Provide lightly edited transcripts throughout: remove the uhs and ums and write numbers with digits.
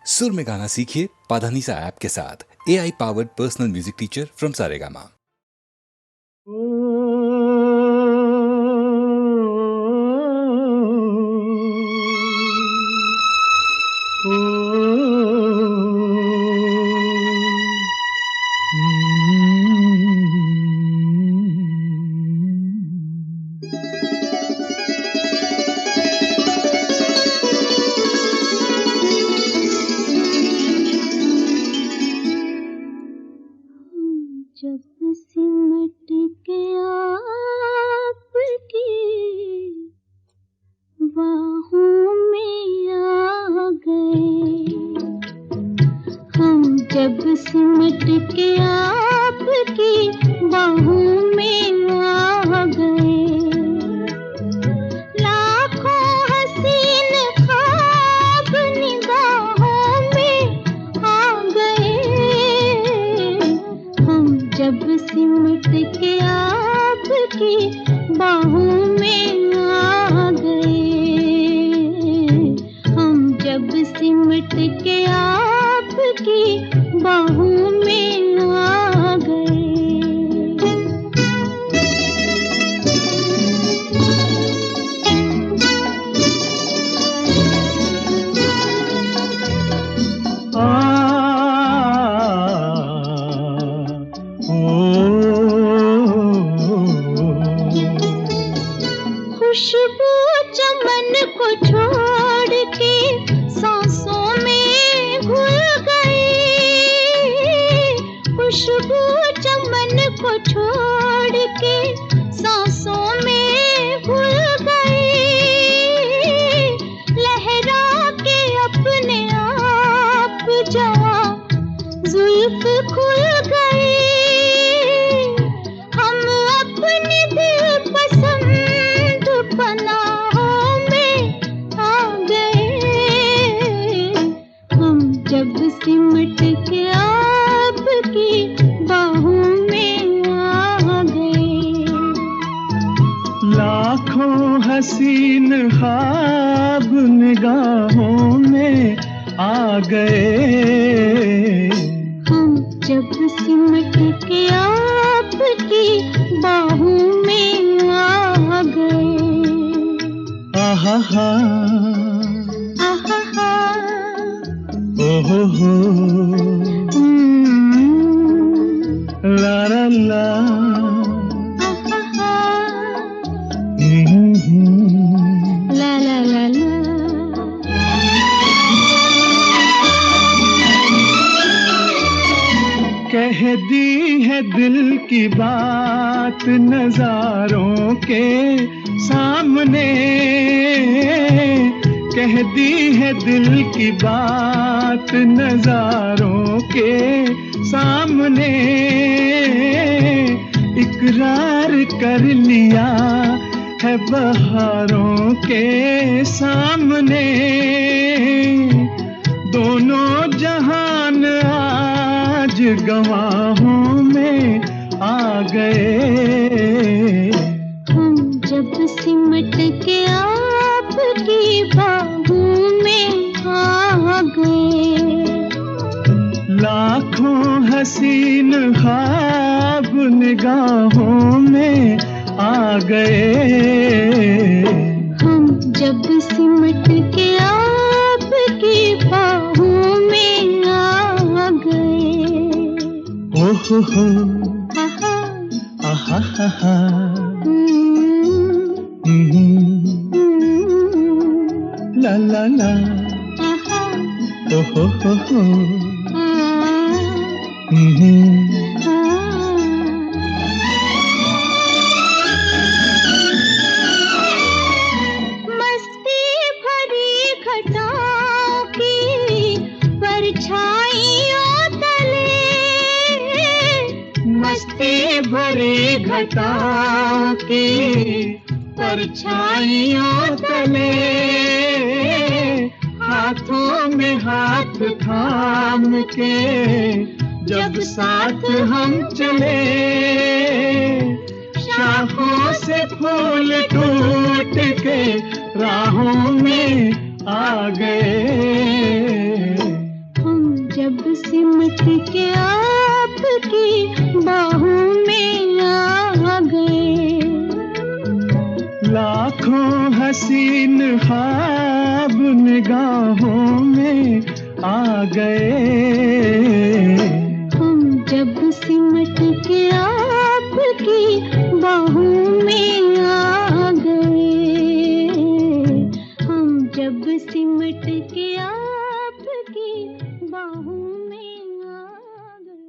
सुर में गाना सीखिए पाधानीसा ऐप के साथ। AI powered personal music teacher from Saregama. जब सिमट के आपकी बाहों में आ गए, हम जब सिमट के आपकी बाहों में आ गए, लाखों हसीन ख्वाब निगाहों में आ गए, हम जब सिमट के आपकी बाहों में आ गए, हम जब सिमट के आपकी बाहों में आ गए। खुशबू चमन को छोड़ के सांसों में घुल गई, खुशबू चमन को छोड़ के सांसों में घुल गई, लहरा के अपने आप जवां जुल्फ खुल गई, हम अपने दिल पसंद पनाहों में आ गए, हम जब सिमट के आपकी बाहों में आ गए। लाखों हसीन ख्वाब निगाहों में आ गए, हम जब सिमट के आपकी बाहों में आ गए। आहा हा, आहा हा, ओहो हो, ला ला ला, आहा हा, हम्म। ला ला ला ला। कह दी है दिल की बात नजारों के सामने, कह दी है दिल की बात नजारों के सामने, इकरार कर लिया है बहारों के सामने, दोनों जहान आज गवाहों में आ गए, हम जब सिमट के आपकी बाहों में आ गए। लाखों हसीन ख्वाब निगाहों में आ गए, हम जब सिमट के आपकी बाहों में आ गए। ओहो हो, आहा, आहा हा हा, ला ला ला, आहा, ओहो हो, मस्ती भरी घटाओं की परछाइयों तले, मस्ती भरी घटाओं की परछाइयों तले, हाथों में हाथ थाम के जब साथ हम चले, शाखों से फूल टूट के राहों में आ गए, गए। हम जब सिमट के आपकी बाहों में आ गए, हम जब सिमट के आपकी बाहों में आ गए।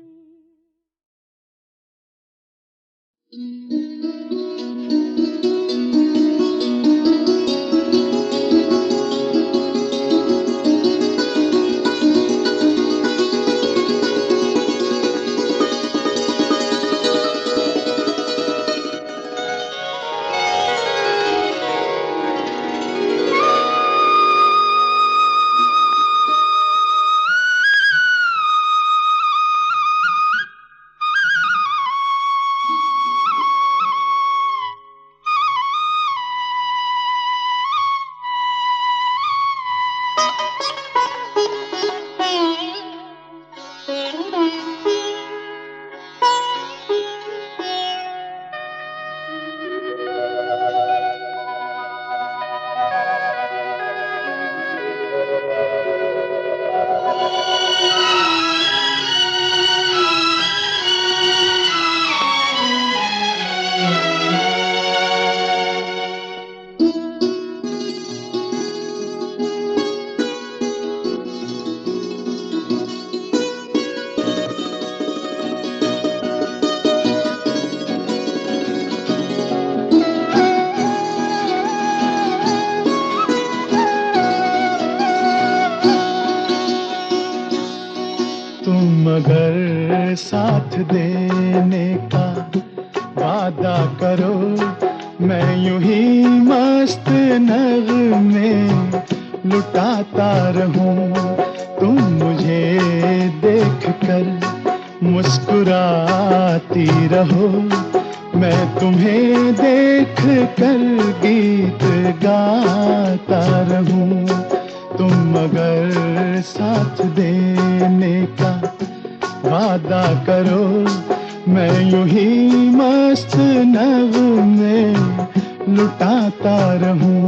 मगर साथ देने का वादा करो, मैं यूं ही मस्त नगमे लुटाता रहूं। तुम मुझे देख कर मुस्कुराती रहो, मैं तुम्हें देख कर गीत गाता रहूं। तुम मगर साथ देने का वादा करो, मैं यूं ही मस्त नगमे लुटाता रहूं।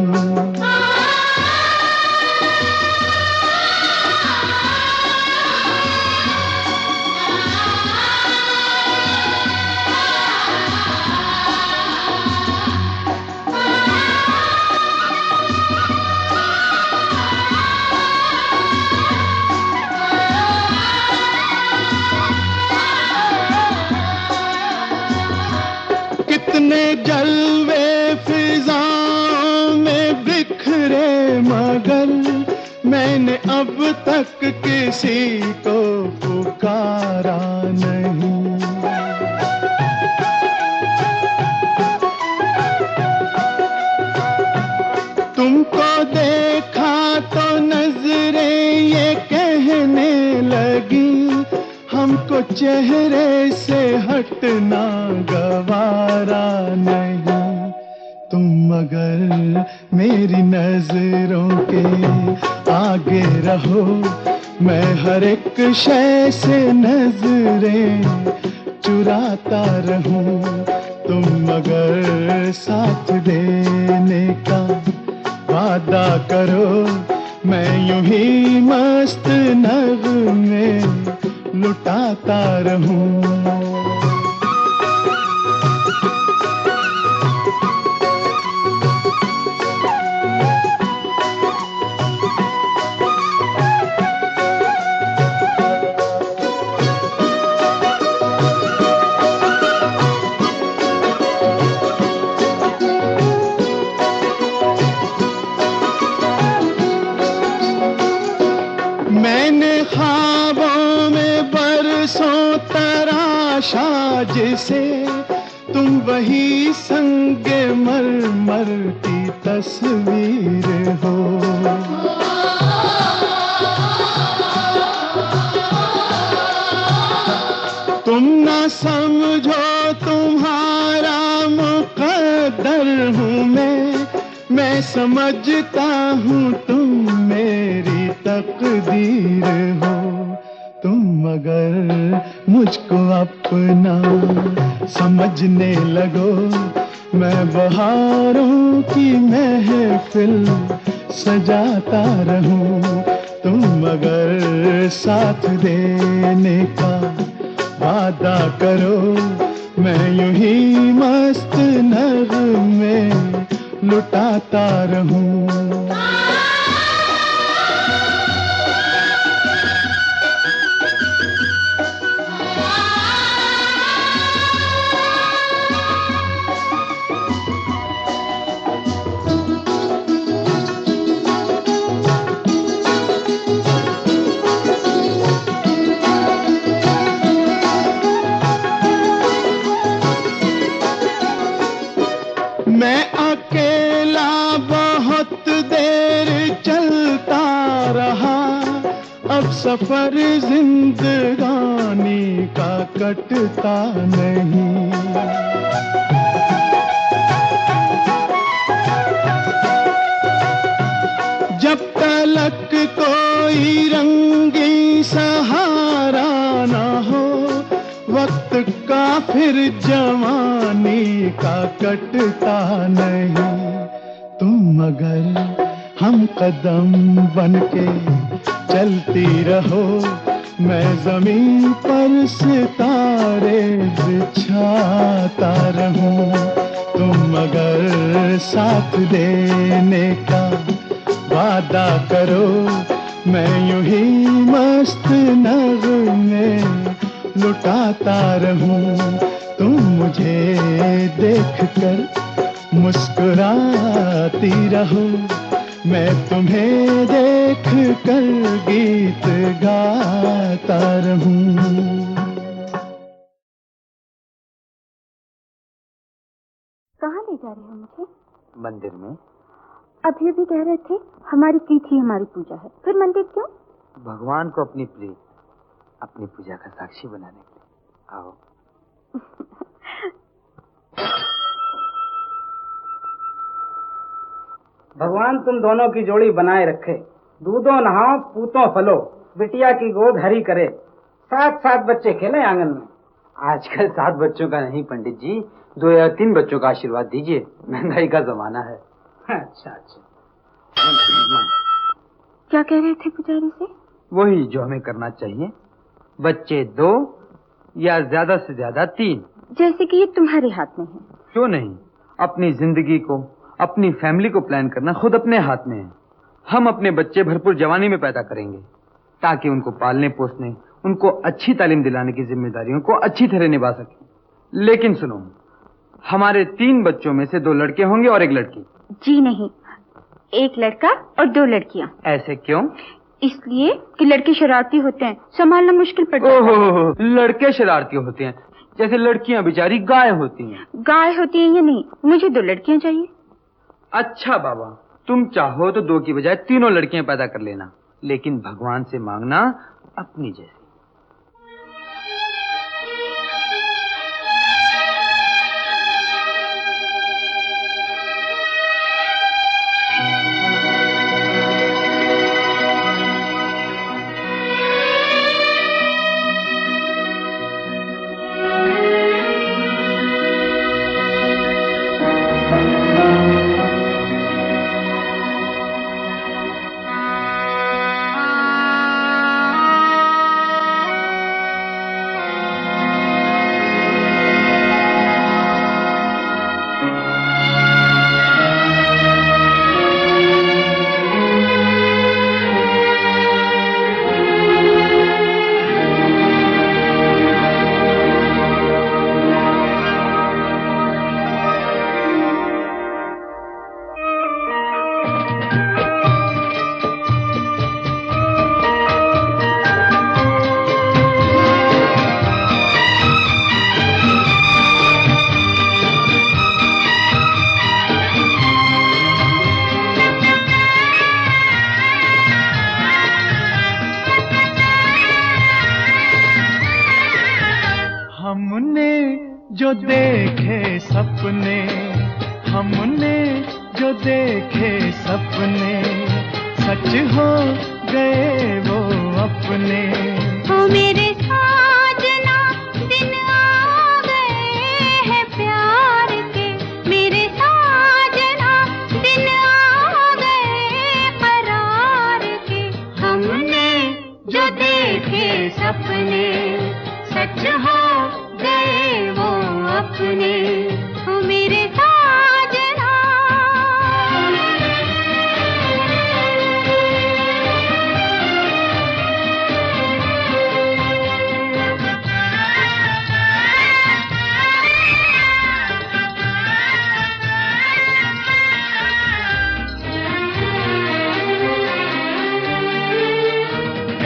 कितने जलवे फिजाओं में बिखरे, मगर मैंने अब तक किसी को पुकारा नहीं। तुमको देखा तो नजरें ये कहने लगी, हमको चेहरे से हटना गवारा नहीं। तुम मगर मेरी नजरों के आगे रहो, मैं हर एक शय से नजरें चुराता रहूं। तुम मगर साथ देने का वादा करो, मैं यूं ही मस्त नगमे लुटाता रहूं। मैंने ख्वाबों में बरसों तराशा जिसे, तुम वही संगे मरमर की तस्वीर हो। तुम ना समझो तुम्हारा मुकद्दर हूँ मैं समझता हूँ तुम मेरी तकदीर हो। तुम मगर मुझको अपना समझने लगो, मैं बहारों की महफिल सजाता रहूं। तुम मगर साथ देने का वादा करो, मैं यूं ही मस्त नगमे लुटाता रहूं। मैं अकेला बहुत देर चलता रहा, अब सफर जिंदगानी का कटता नहीं। जब तलक कोई रंगी सहारा ना हो, वक्त का फिर जवानी का कटता नहीं। तुम अगर हम कदम बनके चलती रहो, मैं जमीन पर सितारे बिछाता रहूं। तुम अगर साथ देने का वादा करो, मैं यूं ही मस्त नगमे लुटाता रहूं। तुम मुझे देखकर मुस्कुराती रहो, मैं तुम्हें देखकर गीत गाता रहूं। कहाँ ले जा रहे हो मुझे? मंदिर में। अभी अभी कह रहे थे हमारी तिथि हमारी पूजा है, फिर मंदिर क्यों? भगवान को अपनी प्रिय अपनी पूजा का साक्षी बनाने के लिए। आओ। भगवान तुम दोनों की जोड़ी बनाए रखे, दूधों नहाओ पूतों फलो, बिटिया की गोद हरी करे, 7-7 बच्चे खेले आंगन में। आजकल 7 बच्चों का नहीं पंडित जी, 2 या 3 बच्चों का आशीर्वाद दीजिए, महंगाई का जमाना है। अच्छा अच्छा। क्या कह रहे थे पुजारी से? वही जो हमें करना चाहिए, बच्चे 2 या ज्यादा से ज्यादा 3। जैसे कि ये तुम्हारे हाथ में है। क्यों नहीं, अपनी जिंदगी को, अपनी फैमिली को प्लान करना खुद अपने हाथ में है। हम अपने बच्चे भरपूर जवानी में पैदा करेंगे ताकि उनको पालने पोसने, उनको अच्छी तालीम दिलाने की जिम्मेदारियों को अच्छी तरह निभा सके। लेकिन सुनो, हमारे 3 बच्चों में से 2 लड़के होंगे और 1 लड़की। जी नहीं, 1 लड़का और 2 लड़कियां। ऐसे क्यों? इसलिए कि लड़के शरारती होते हैं, संभालना मुश्किल पड़ता है। ओहो, लड़के शरारती होते हैं, जैसे लड़कियां बेचारी गाय होती हैं। गाय होती है या नहीं, मुझे 2 लड़कियां चाहिए। अच्छा बाबा, तुम चाहो तो 2 की बजाय 3 लड़कियां पैदा कर लेना, लेकिन भगवान से मांगना अपनी जैसी। जो देखे सपने, हमने जो देखे सपने, सच हो गए वो अपने। ओ मेरे साजना दिन आ गए हैं प्यार के, मेरे साजना दिन आ गए करार के। हमने जो देखे सपने सच हो गए वो अपने, हो मेरे साजना।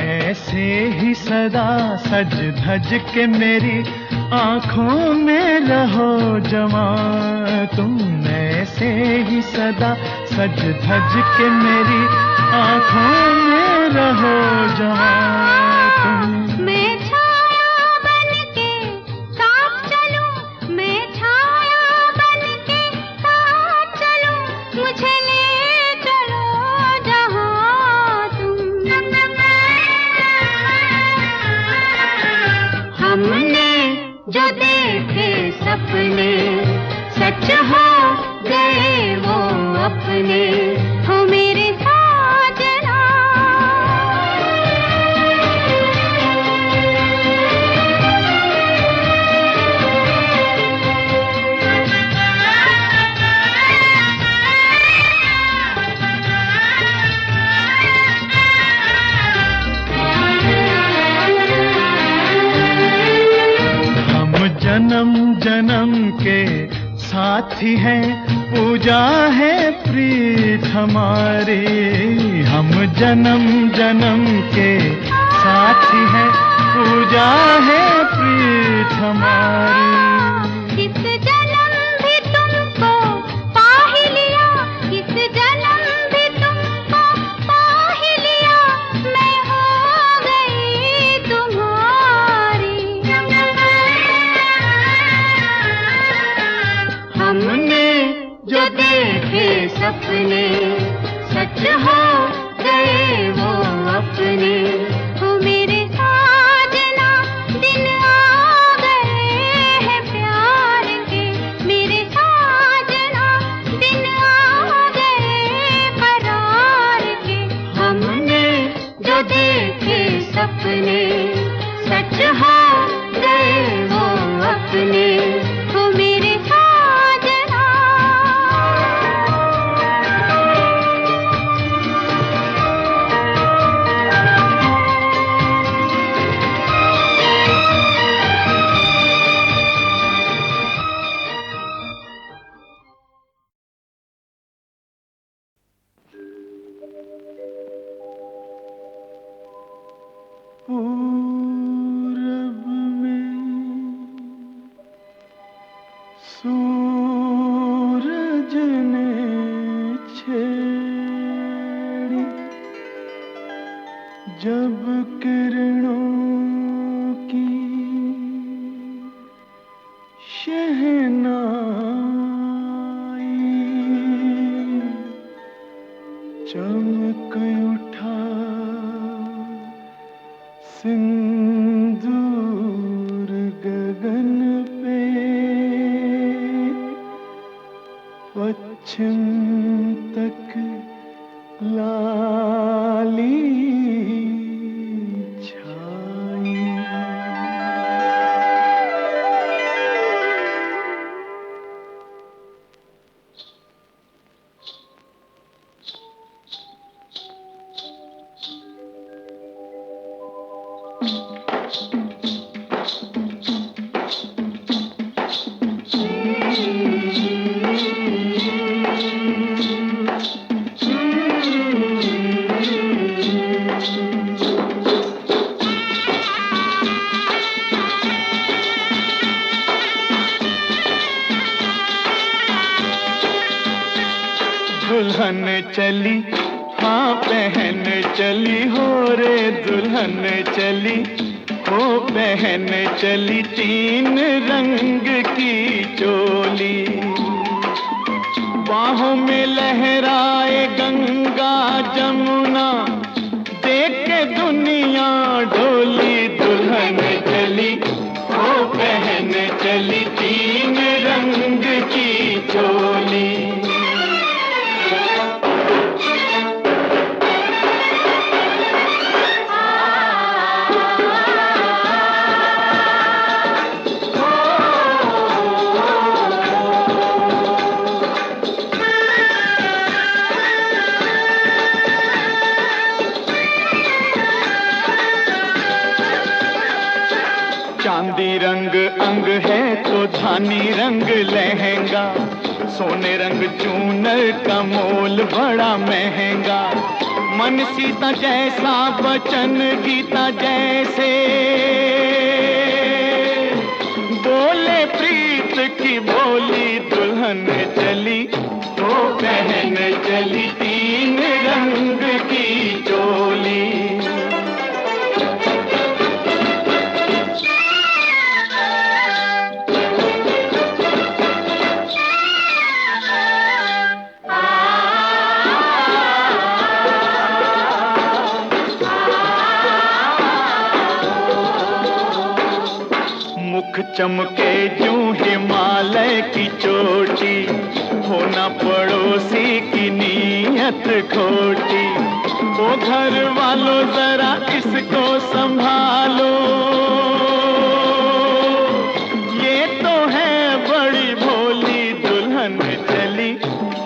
ऐसे ही सदा सज धज के मेरी आँखों में रहो जमा तुम, ऐसे ही सदा सज धज के मेरी आँखों में रहो जमा तुम। मैं छाया बनके साथ चलूं, मैं छाया बनके साथ चलूं, मुझे ले चलो जहां तुम। हमने जो देखे सपने सच हो गए वो अपने, हो मेरे साजना। जन्म जन्म के साथी हैं, पूजा है प्रीत हमारी। हम जन्म जन्म के साथी हैं, पूजा है प्रीत हमारी। इस जन्म भी तुमको पा ही लिया, इस जन्म भी तुमको पा ही लिया, मैं हो गई तुम्हारी। हमने जो देखे सपने सच हो गए वो अपने, हो मेरे साजना। दिन आ गए हैं प्यार के मेरे साजना, दिन आ गए करार के। हमने जो देखे सपने सच हो गए वो अपने, हो मेरे साजना। पूरब में सूरज ने छेड़ी जब किरणों की शहनाई, चमक उठा सिंदूर गगन पे, पश्चिम तक लाली छाई। दुल्हन चली हाँ पहन चली हो रे, दुल्हन चली हो पहन चली, तीन रंग की चोली। बाहों में लहराए गंगा जमुना, देख के दुनिया डोली। दुल्हन चली हो पहन चली, तीन रंग की चोली। गुलाबी रंग अंग है तो धानी रंग लहंगा, सोने रंग चूनर का मोल बड़ा महंगा। मन सीता जैसा वचन गीता जैसे, बोले प्रीत की बोली दुल्हन चली, तो बहन चली तीन रंग की चोली। मुख चमके यूं हिमालय की चोटी, होना पड़ोसी की नीयत खोटी। ओ घर वालों जरा इसको संभालो, ये तो है बड़ी भोली दुल्हन चली,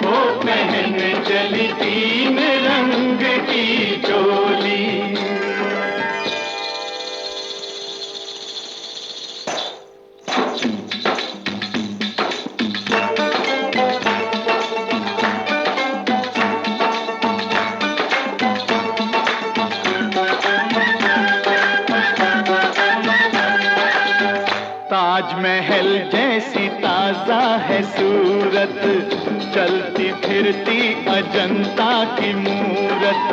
ओ बहन चली तीन रंग की चोली। ताजमहल जैसी ताजा है सूरत, चलती फिरती अजंता की मूरत।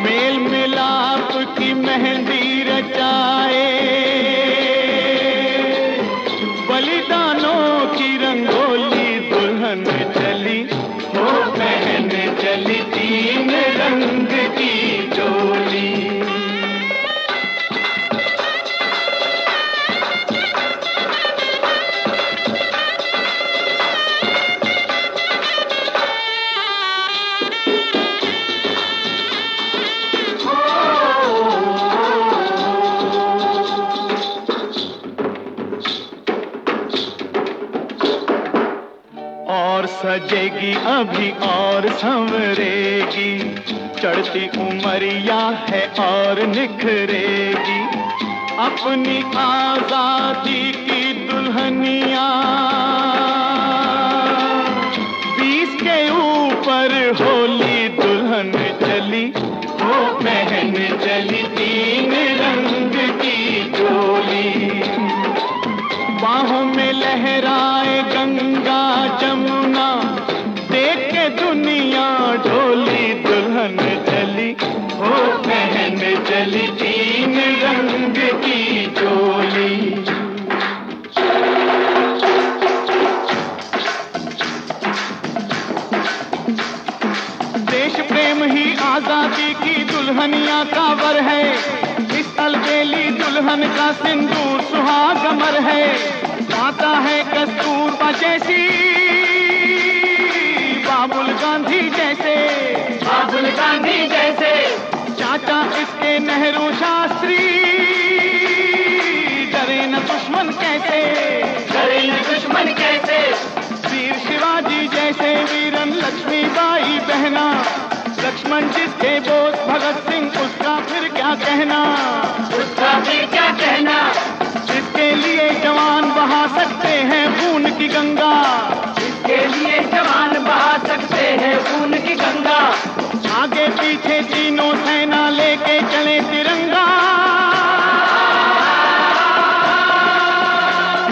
मेल मिलाप की मेहंदी रचाए, बलिदानों की रंगोली दुल्हन चली, वो बहन चली तीन रंग की चोली। और सजेगी अभी और संवरेगी, चढ़ती उमरिया है और निखरेगी। अपनी आजादी की दुल्हनिया 20 के ऊपर होली दुल्हन चली, वो बहन चली तीन रंग की चोली। बाहों में लहराए गंगा जमुना, देख के दुनिया ढोली दुल्हन चली, ओ बहन चली तीन रंग की चोली। देश प्रेम ही आजादी की दुल्हनिया का वर है, इस अलबेली दुल्हन का सिंदूर सुहागमर है। गाता है कस्तूरबा जैसी, बाबुल गांधी जैसे, बाबुल गांधी जैसे। चाचा इसके नेहरू शास्त्री, डरे न दुश्मन कैसे, डरे न दुश्मन कैसे। वीर शिवाजी जैसे वीरन लक्ष्मीबाई बहना, लक्ष्मण जिसके बोस भगत सिंह उसका फिर क्या कहना, उसका फिर क्या कहना। इसके लिए जवान बहा सकते हैं खून की गंगा, इसके लिए जवान बहा सकते हैं खून की गंगा। आगे पीछे तीनों सेना लेके चले तिरंगा,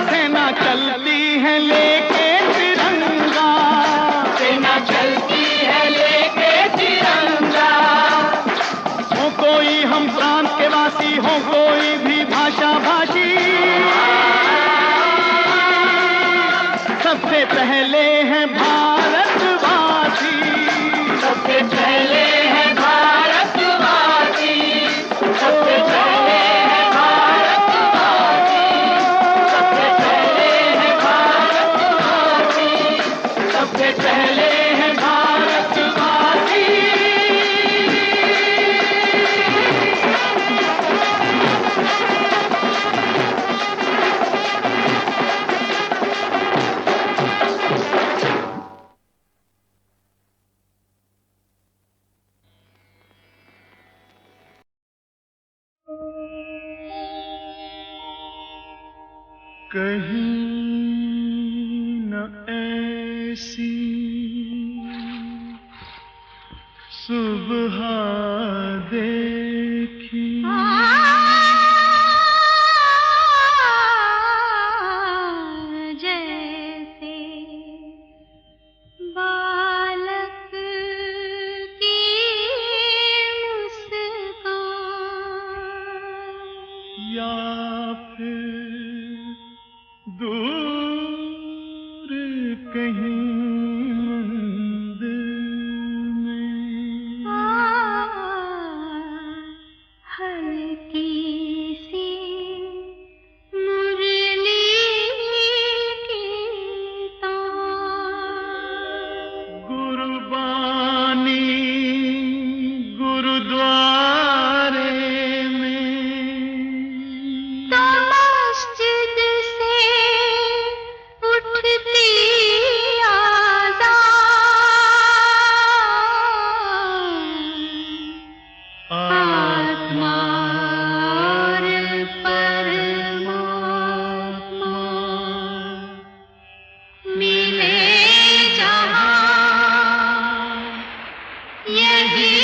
सेना चलती है लेके तिरंगा, सेना चलती है लेके तिरंगा। हो कोई हम प्रांत के वासी, हो कोई भी भाषा भाषी, सबसे पहले है भारतवासी, सबसे पहले है भारतवासी, सबसे पहले है भारतवासी, सबसे पहले है भारतवासी, सबसे पहले है भारतवासी। कहीं न ऐसी सुबह देखी जैसे बालक की मुस्कान या फिर दूर कहीं मंदिर में हल्की सी मुरली की तान गुरबानी गुरुद्वारे में तो मस्जिद से उठती आत्मा और परमात्मा मिले जहाँ यही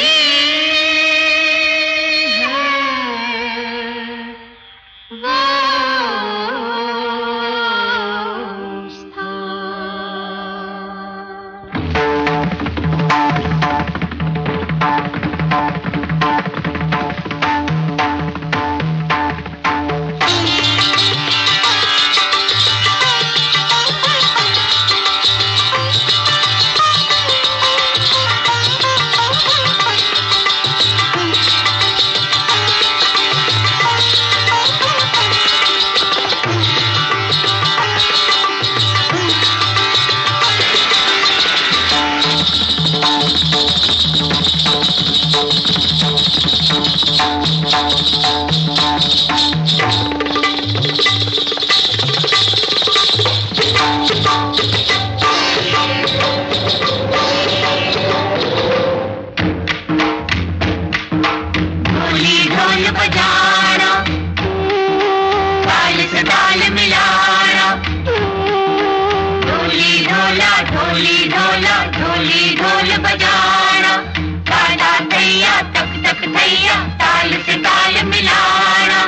है वो स्थान। ढोली ढोल बजाना, ताल से ताल मिलाना, ढोली ढोला ढोली ढोला ढोली ढोल बजाना, ताला तैया तक तक तैया ताल से ताल मिलाना।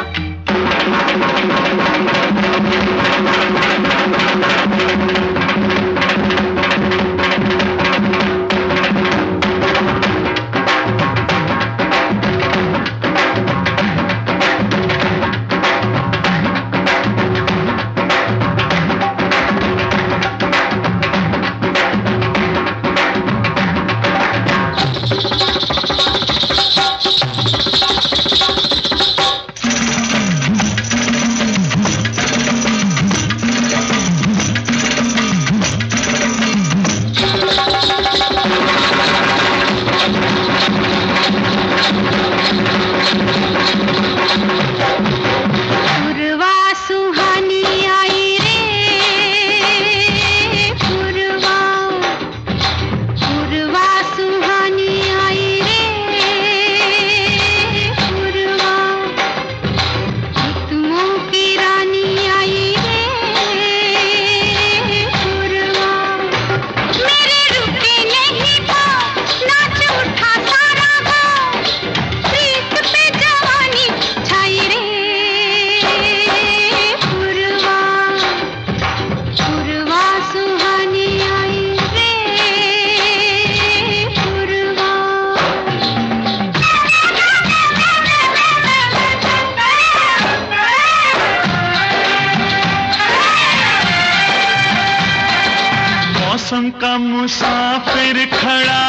मौसम का मुसाफिर खड़ा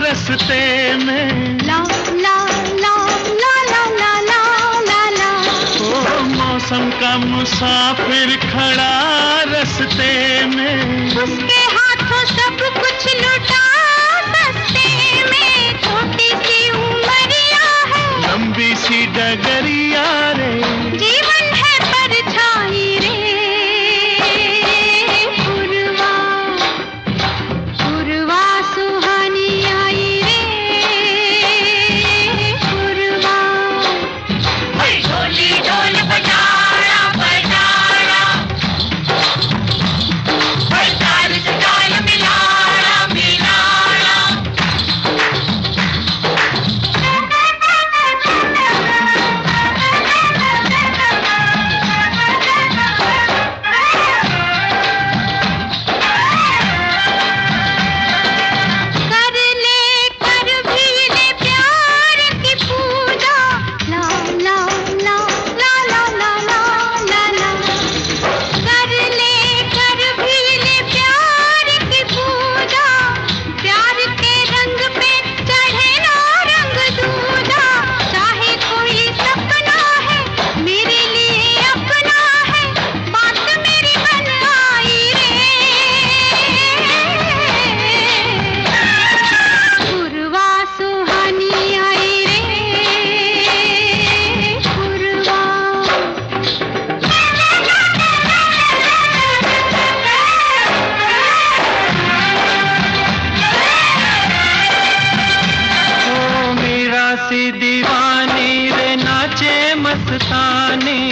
रस्ते में, ला ला ला ला ला ला ला ला ला। ओ मौसम का मुसाफिर खड़ा रस्ते में, उसके हाथों सब कुछ लुटा सस्ते में, छोटी सी उमरिया है, लंबी सी डगरिया रे, जीवन है परछाई रे। पुरवा पुरवा सुहानी आई रे, पुरवा। ढोली ढोल बजाना बजाना, दीवाने,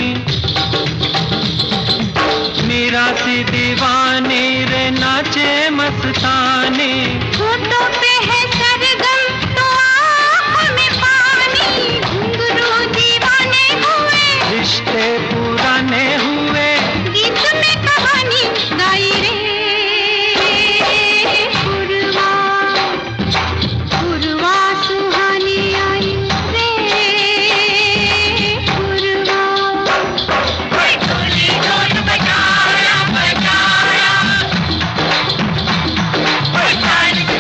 मीरा सी दीवाने रे नाचे मस्ताने। होठों पे है सरगम तो आँखों में पानी, घुंघरू दीवाने हुए, रिश्ते पुराने हुए, गीत में कहानी गाई रे। पुरवा पुरवा सुहानी आई रे। पुरवा ढोली ढोल बजाया बजाया,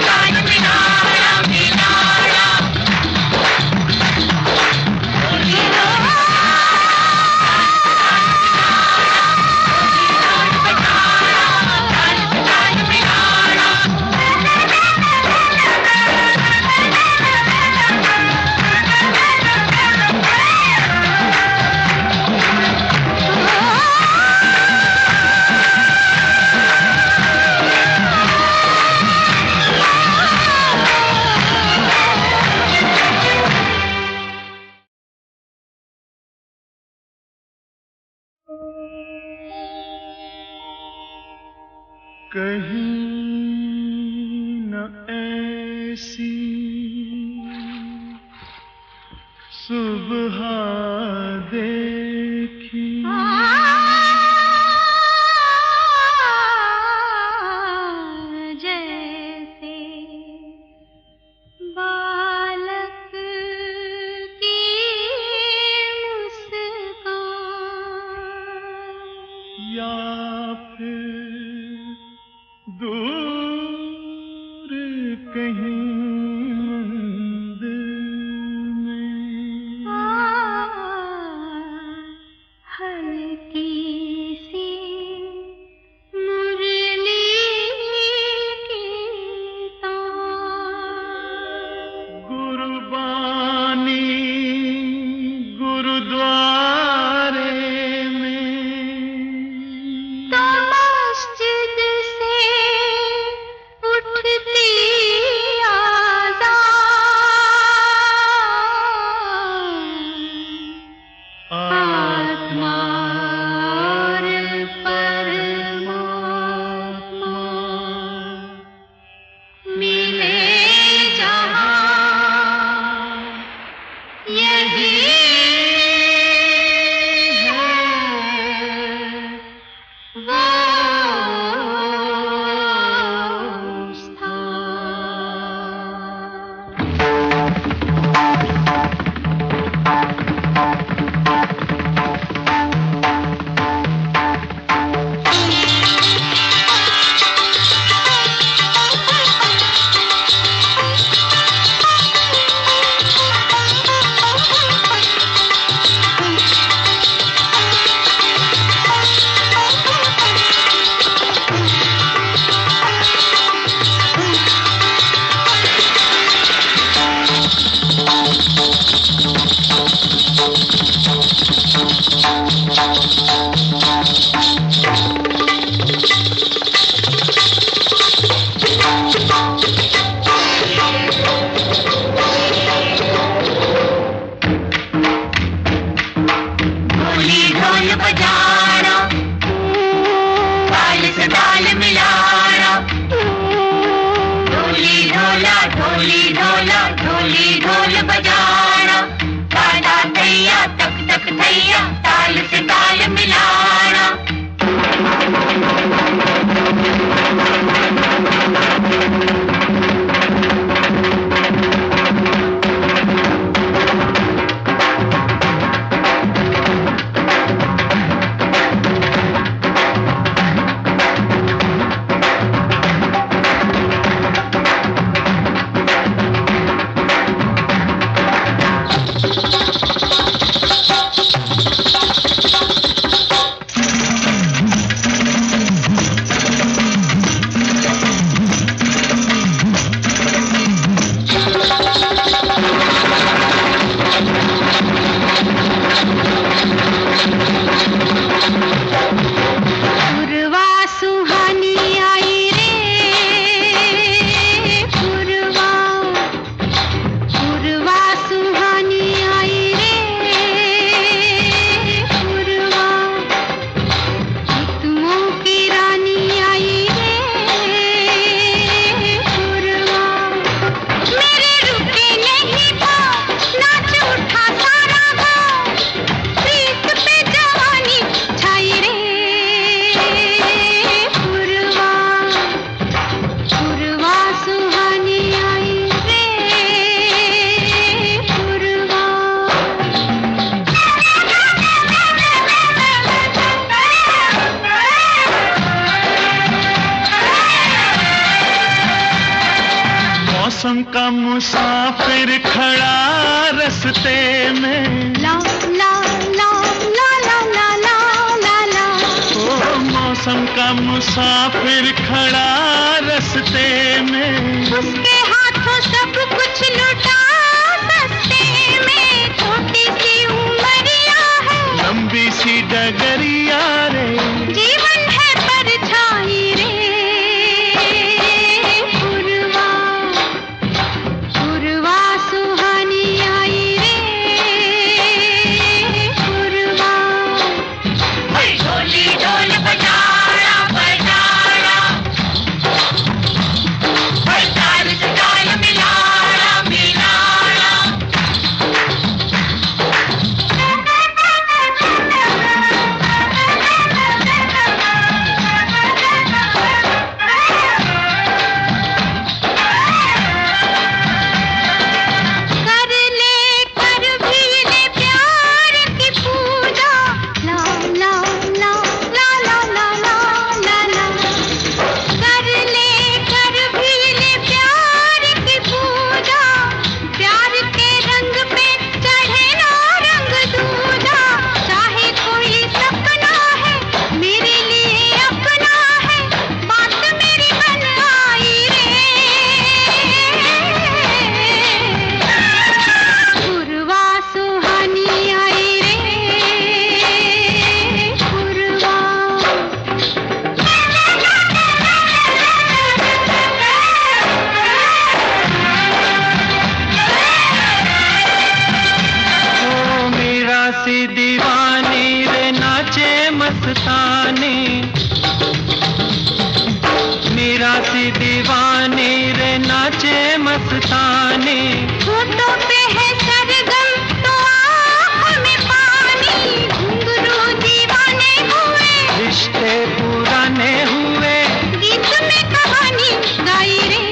तान मिलाया मिलाया। ढोली ढोल कहीं न ऐसी सुबह देखी, जैसे बालक की मुस्कान, या फिर दूर कहीं मंदिर में हल्की सी मुरली की तान। गुरबानी गुरुद्वारे में, तो मस्जिद से उठती आज़ान, आत्मा और परमात्मा मिले जहाँ, यही है वो स्थान। ढोली ढोल बजाना, ताल से ताल मिलाना। ढोली ढोला ढोली ढोला ढोली ढोल बजाना, ताला थैया तक तक थैया, ताल से ताल मिलाना। का मुसाफिर खड़ा रास्ते में, ला ला ला ला ला ला ला ला ला। ओ मौसम का मुसाफिर खड़ा रास्ते में, उसके हाथों सब कुछ लुटा सस्ते में। छोटी सी उमरिया है, लंबी सी डगरिया रे, जीवन है परछाई रे। पुरवा पुरवा सुहानी आई रे। पुरवा ढोली ढोल बजाड़ा बजाड़ा, ताल से ताल मिलाड़ा मिलाड़ा। कर ले कर भी ले प्यार की पूजा, ला ला ला ला ला ला ला ला ला। कर ले कर भी ले प्यार की पूजा, प्यार के रंग पे चढ़े ना रंग दूजा। चाहे कोई सपना है मेरे लिए अपना है, बात मेरी बन आई रे। पुरवा सुहानी आई रे। पुरवा ओ मीरा सी दीवानी रे नाचे मस्तानी, मीरा सी दीवानी रे नाचे मस्तानी। होठों पे है सरगम तो आँखों में पानी, घुंघरू दीवाने हुए, रिश्ते पुराने हुए, गीत में कहानी गाई रे।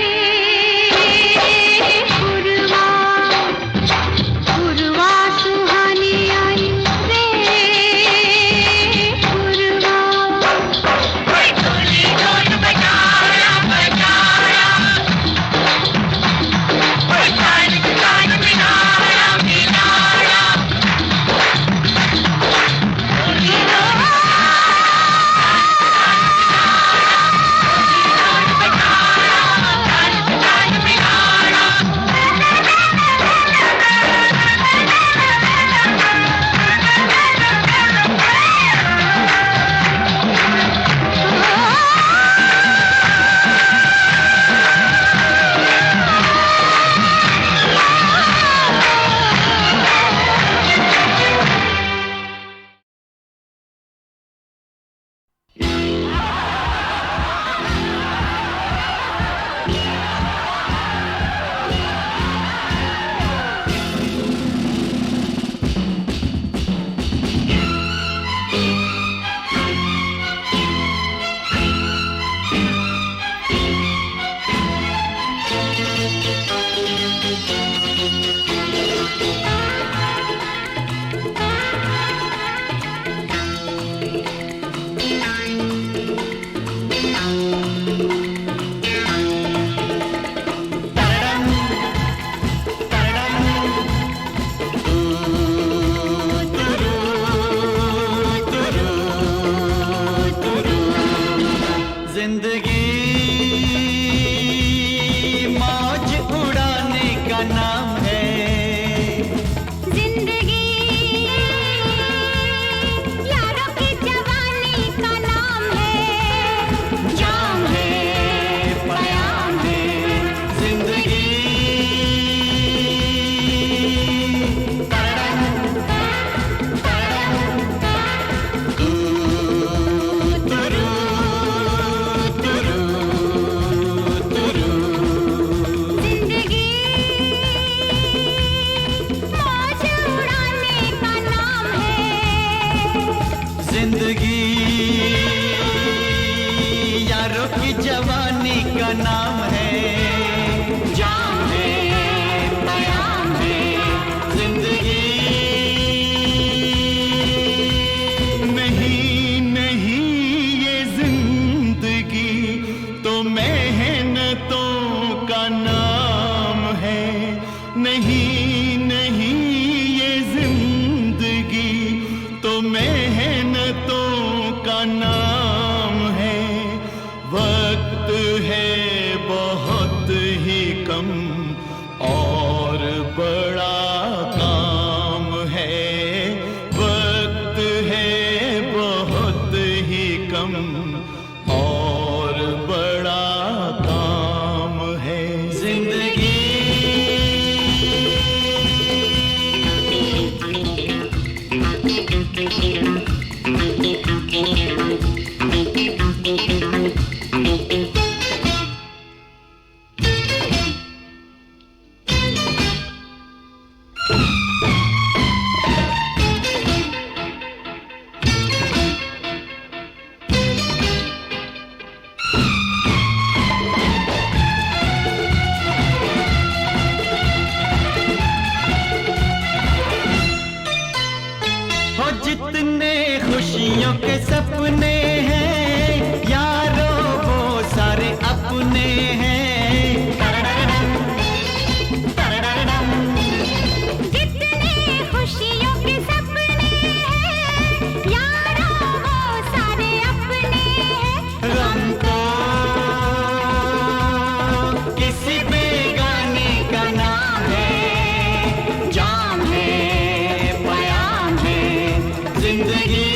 पुरवा पुरवा सुहानी आई रे। पुरवा ढोली ढोल बजाड़ा बजाड़ा, ताल से ताल मिलाड़ा मिलाड़ा। ढोली ढोल मेहनतों का नाम का नाम है, वक्त है बहुत ही कम और बड़ा काम है, वक्त है बहुत ही कम और बड़ा काम है जिंदगी। जितने खुशियों के सपने हैं यारों वो सारे अपने हैं। जितने खुशियों के सपने हैं यारों वो सारे अपने हैं। गम तो किसी बेगाने का नाम है, जाम है पयाम है जिंदगी।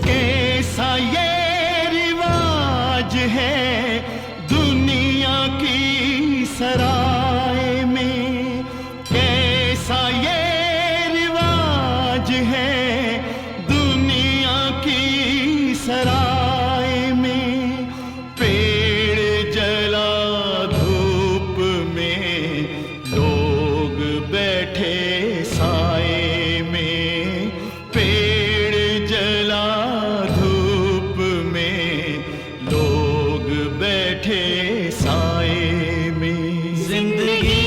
कैसा ये रिवाज है दुनिया की सराय में, कैसा ये रिवाज है दुनिया की सराय में। पेड़ जला धूप में लोग बैठे साए में, पेड़ जला धूप में लोग बैठे साए में जिंदगी।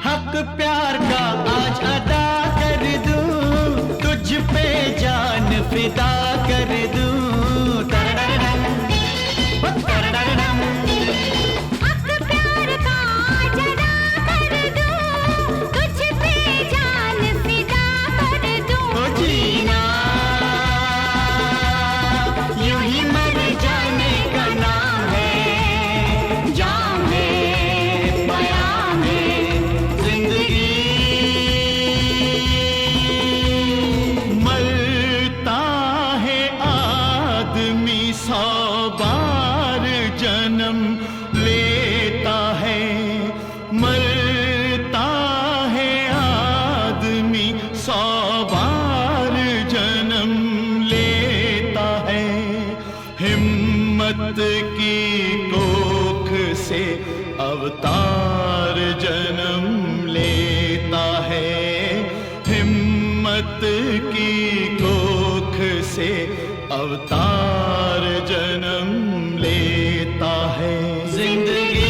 हक प्यार का आज अदा कर दूं, तुझ पे जान फिदा कर दूं। तररररम, ओ तररररम। हक प्यार का आज अदा कर दूं, तुझ पे जान फिदा कर दूं। ओ जीना यूं ही मर जाने का नाम है, जाम है पयाम है जिंदगी। मरता है आदमी 100 बार जन्म लेता है, मरता है आदमी 100 बार जन्म लेता है। हिम्मत की कोख से अवतार जन्म लेता है, हिम्मत की कोख से अवतार जन्म लेता है जिंदगी।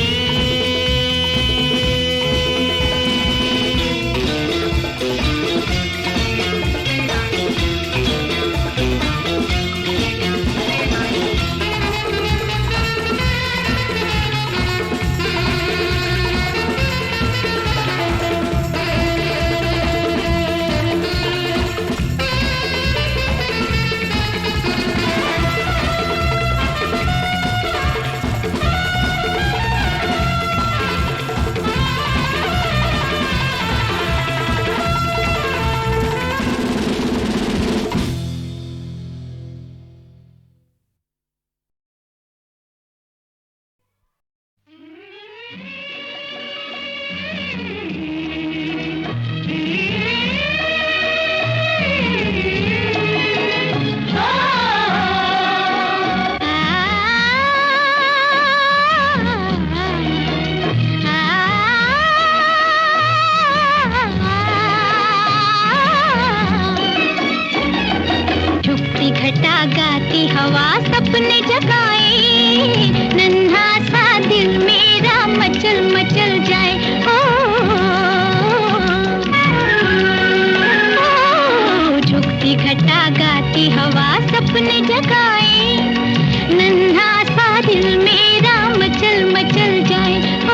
हवा सपने जगाए, नन्हा सा दिल मेरा मचल मचल जाए। ओ, झुकती घटा गाती हवा सपने जगाए, नन्हा सा दिल मेरा मचल मचल जाए। ओ,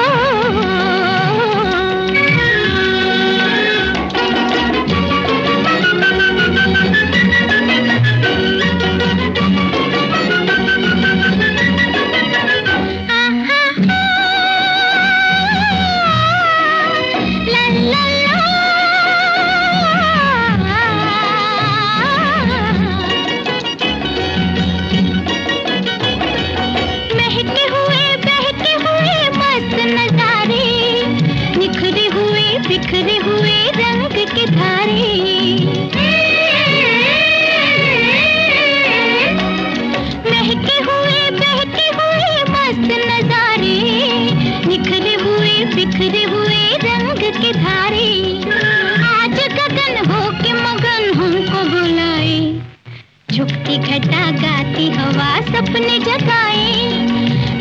बिखरे हुए रंग के धारे, महके हुए बहके हुए मस्त नजारे, निखरे हुए बिखरे हुए रंग के धारे। आज गगन हो के मगन हमको बुलाए, झुकती घटा गाती हवा सपने जगाए,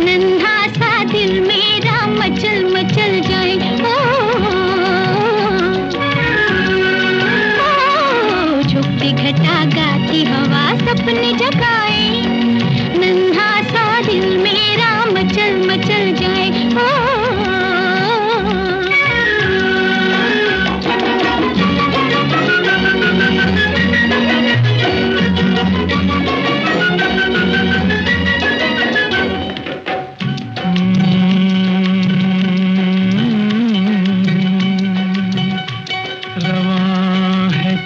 नन्हा सा दिल मेरा मचल मचल जाए। घटा गाती हवा सपने जगाए, नन्हा सा दिल मेरा मचल मचल जाए।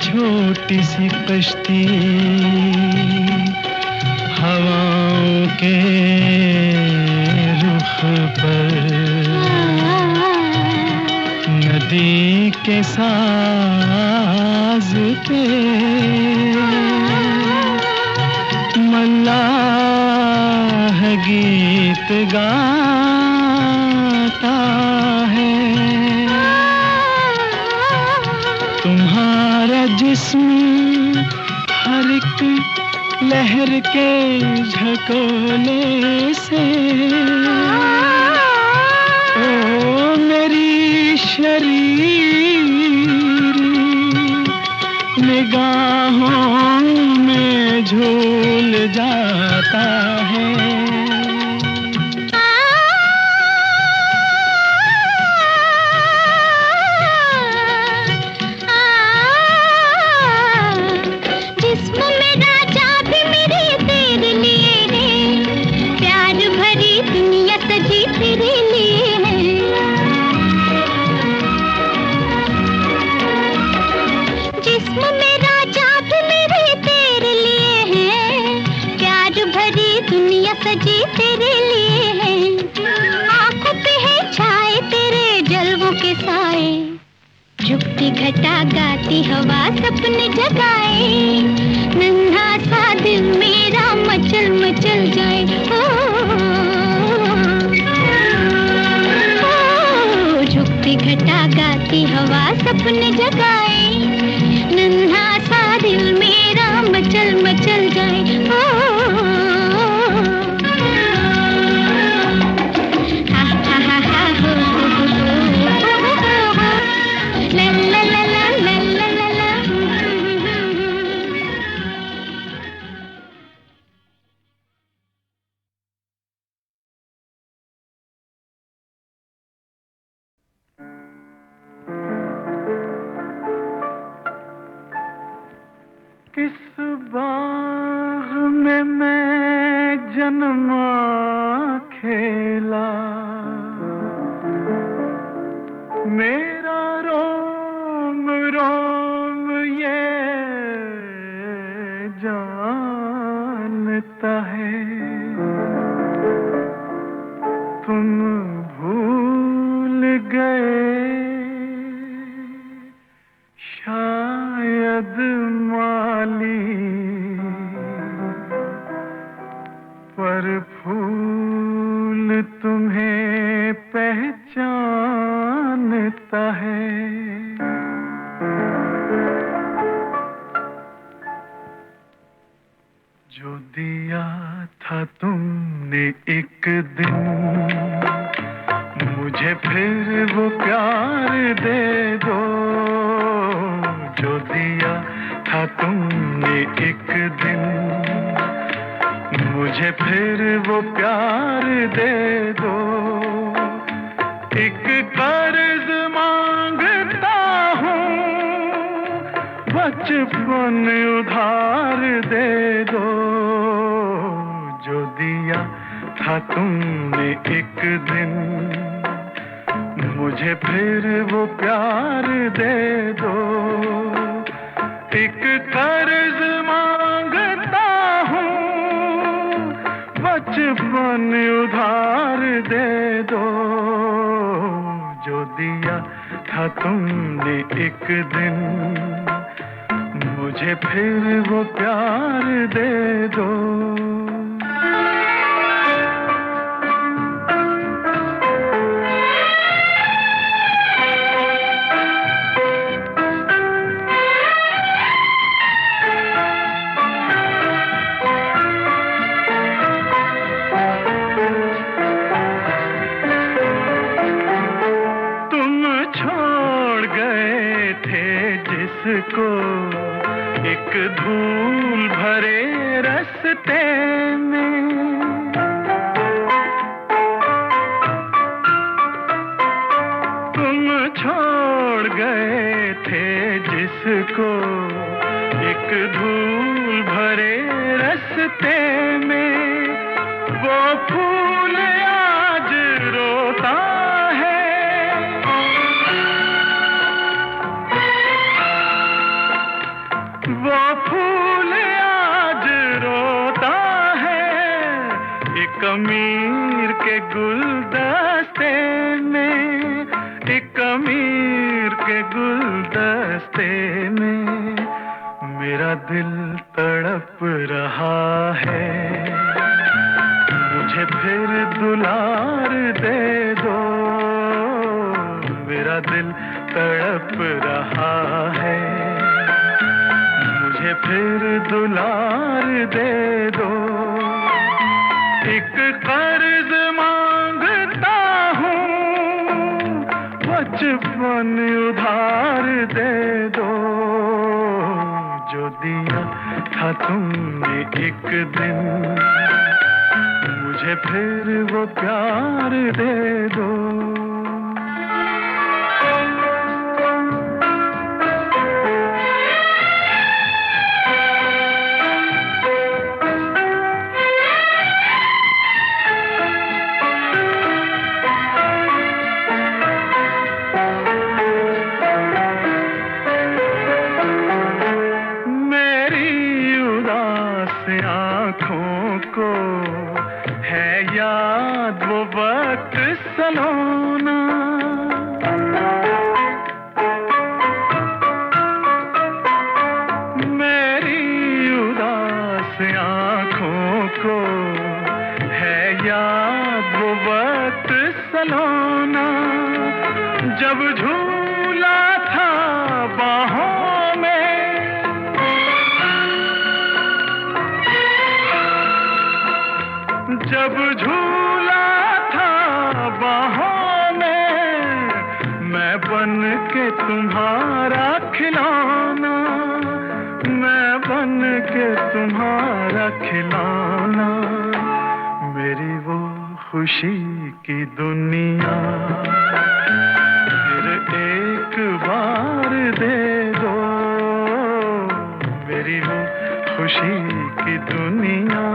छोटी सी कश्ती हवाओं के रुख पर, नदी के साज पे मल्लाह गीत गाता है। तुम्हारा जिस्म हर एक लहर के झकोले से, ओ मेरी शरीर निगाहों में झूल जाता है। सजी तेरे लिए है, आँखों पे है छाए तेरे जलवों के साए, झुकती घटा गाती हवा सपने जगाए, नन्हा सा दिल मेरा मचल मचल जाए। ओ, झुकती घटा गाती हवा सपने जगाए, नन्हा सा दिल मेरा मचल मचल जाए। किस बाग में मैं जन्मा खेला, मेरा रोम रोम ये जानता है। तुम भूल गए शायद माली, पर फूल तुम्हें पहचानता है। जो दिया मुझे फिर वो प्यार दे दो जो दिया था तुमने एक दिन। मुझे फिर वो प्यार दे दो। एक कर्ज मांगता हूँ, बचपन उधार दे दो जो दिया था तुमने एक दिन। मुझे फिर वो प्यार दे दो। एक कर्ज मांगता हूँ, बचपन उधार दे दो जो दिया था तुमने एक दिन। मुझे फिर वो प्यार दे दो। को एक धूल भरे रास्ते में, तुम छोड़ गए थे जिसको एक धूल भरे रास्ते में। वो फूल आज रोता वो फूल आज रोता है एक अमीर के गुलदस्ते में, एक अमीर के गुलदस्ते में। मेरा दिल तड़प रहा है, मुझे फिर दुलार दे दो। मेरा दिल तड़प रहा है, मुझे फिर दुलार दे दो। एक कर्ज मांगता हूँ, बचपन उधार दे दो जो दिया था तुमने एक दिन। मुझे फिर वो प्यार दे दो। आँखों को है याद वो वक्त सलोना, मेरी उदास आँखों को है याद वो वक्त सलोना। जब झूला था बाहों में, जब झूला था बाहों में, मैं बन के तुम्हारा खिलौना, मैं बन के तुम्हारा खिलौना। मेरी वो खुशी की दुनिया फिर एक बार दे दो। मेरी वो खुशी की दुनिया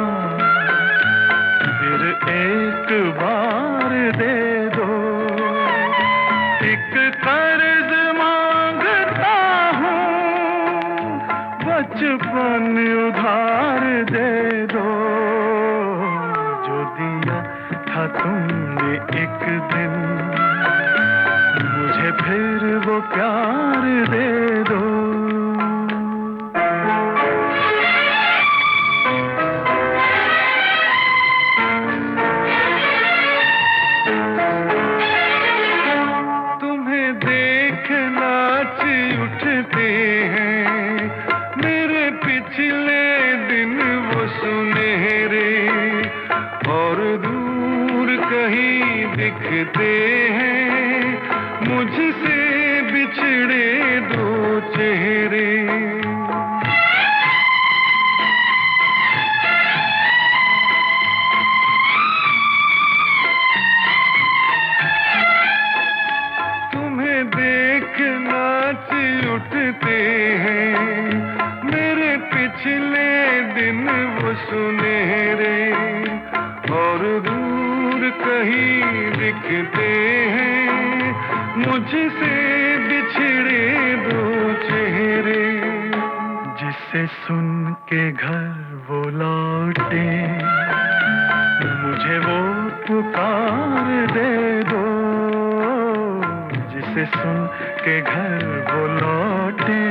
फिर एक बार दे दो। एक कर्ज मांगता हूँ, बचपन उधार दे दो जो दिया था तुमने एक दिन। मुझे फिर वो प्यार दे दो। उठते हैं मेरे पिछले दिन वो सुनहरे, और दूर कहीं दिखते हैं, मुझसे बिछड़े दो चेहरे। तुम्हें देख नाच उठते हैं मेरे पिछले दिन वो सुनहरे, और दूर कहीं दिखते हैं मुझसे बिछड़े दो चेहरे। जिसे सुन के घर वो लौटे, मुझे वो पुकार दे दो। जिसे सुन के घर वो लौटे,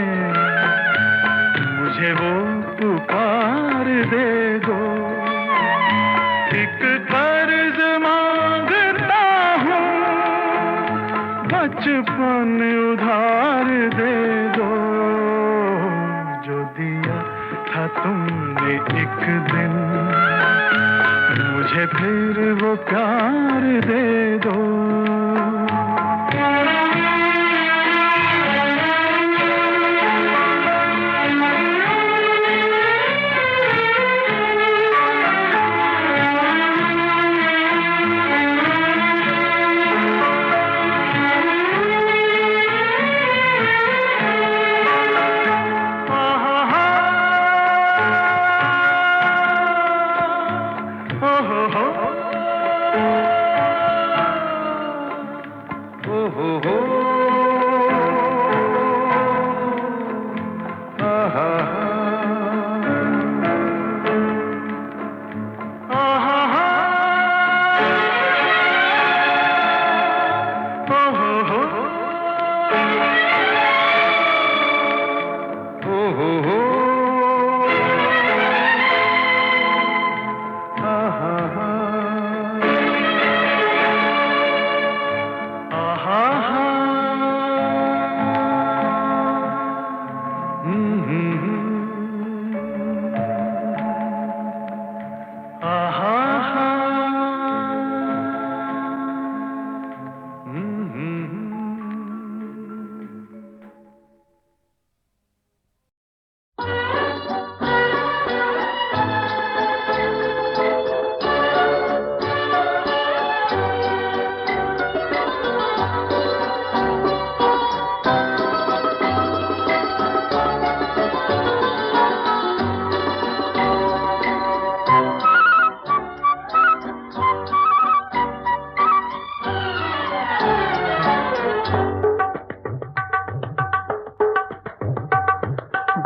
मुझे वो पुकार दे दो। एक कर्ज मांगता हूँ, बचपन उधार दे दो। जो दिया था तुमने एक दिन, मुझे फिर वो प्यार दे दो।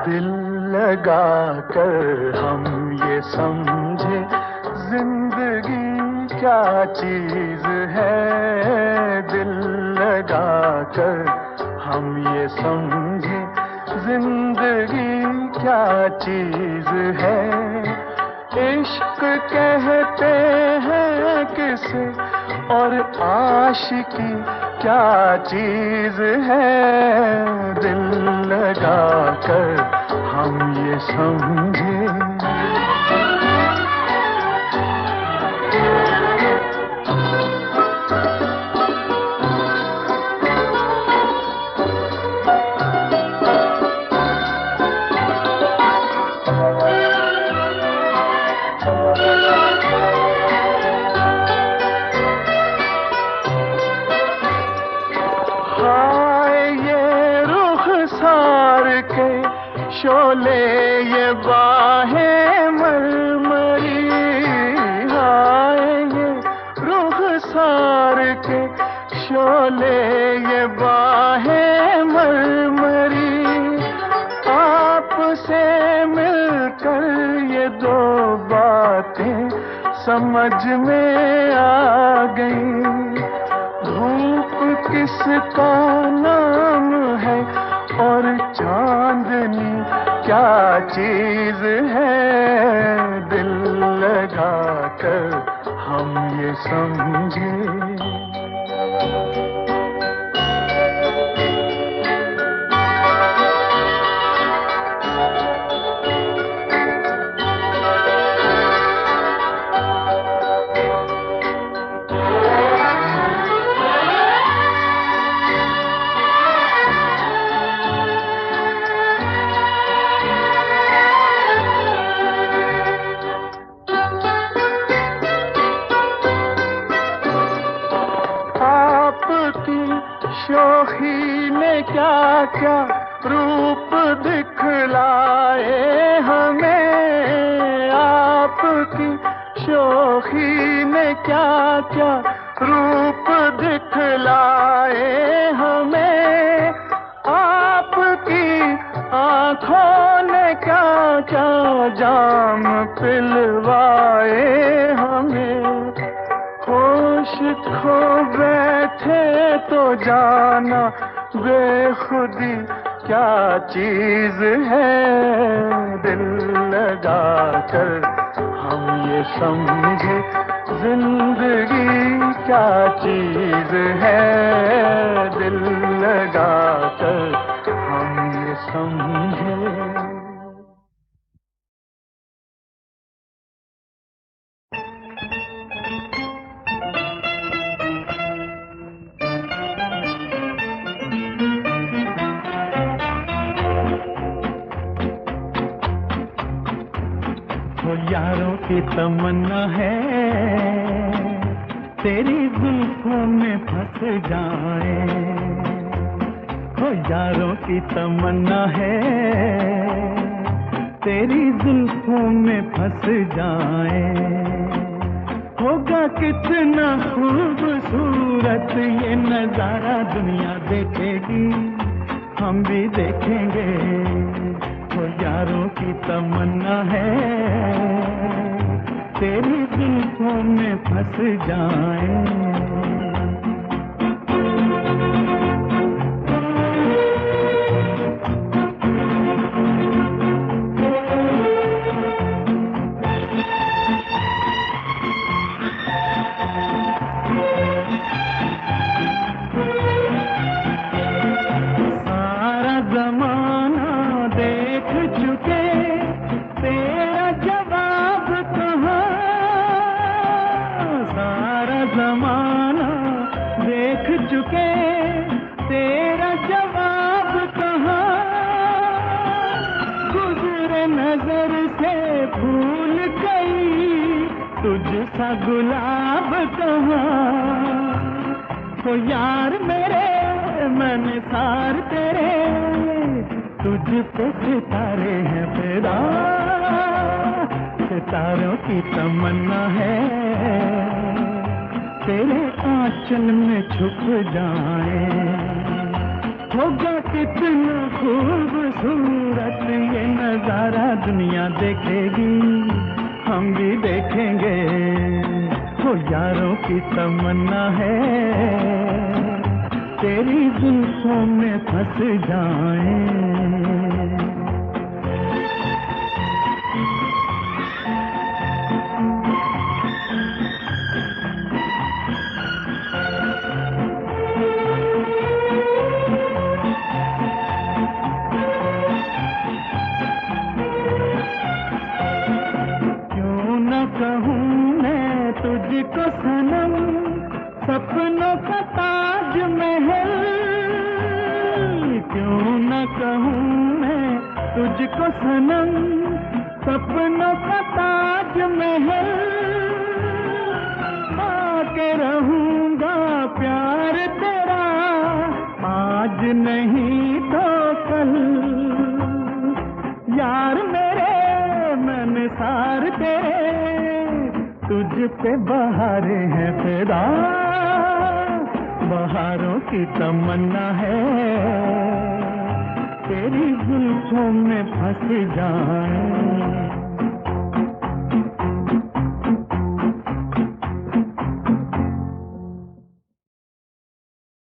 दिल लगा कर हम ये समझे जिंदगी क्या चीज है। दिल लगा कर हम ये समझे जिंदगी क्या चीज है। इश्क कहते हैं किसे और आशिकी क्या चीज है। दिल लगा कर हम ये समझे। शोले ये बाहें मरमरी, हाय ये रुखसार के शोले ये बाहें मरमरी। आपसे मिलकर ये दो बातें समझ में आ गई। धूप किसका नाम है और चांदनी क्या चीज है। दिल लगा कर हम ये समझे। ने क्या क्या रूप दिखलाए हमें, आपकी शोखी ने क्या क्या रूप दिखलाए हमें, आपकी आँखों ने क्या क्या जाम पिलवाए हमें। होश खो बैठे तो जाना बेखुदी क्या चीज है, दिल लगा कर हम ये समझे जिंदगी क्या चीज है, दिल लगा कर हम ये समझे। यारों की तमन्ना है तेरी जुल्फों में फंस जाए, हो यारों की तमन्ना है तेरी जुल्फों में फंस जाए। होगा कितना खूबसूरत ये नजारा दुनिया देखेगी, हम भी देखेंगे। वो यारों की तमन्ना है तेरी जुल्फों में फंस जाए। तुझसा गुलाब कहाँ, तो यार मेरे मन सार तेरे, तुझ पे सितारे हैं फिदा। सितारों की तमन्ना है तेरे आंचल में छुप जाए। होगा कितना खूबसूरत ये नजारा दुनिया देखेगी, हम भी देखेंगे। वो यारों की तमन्ना है तेरी जुल्फों में फंस जाए। तुझको सनम सपनों का ताज महल, क्यों न कहूँ मैं तुझको सनम सपनों का ताज महल। आके रहूँगा प्यार तेरा आज नहीं तो कल, यार मेरे मन सार तेरे, तुझ पे बहारे हैं फिदा। बहारों की तमन्ना है तेरी जुल्फों में फंस जाए।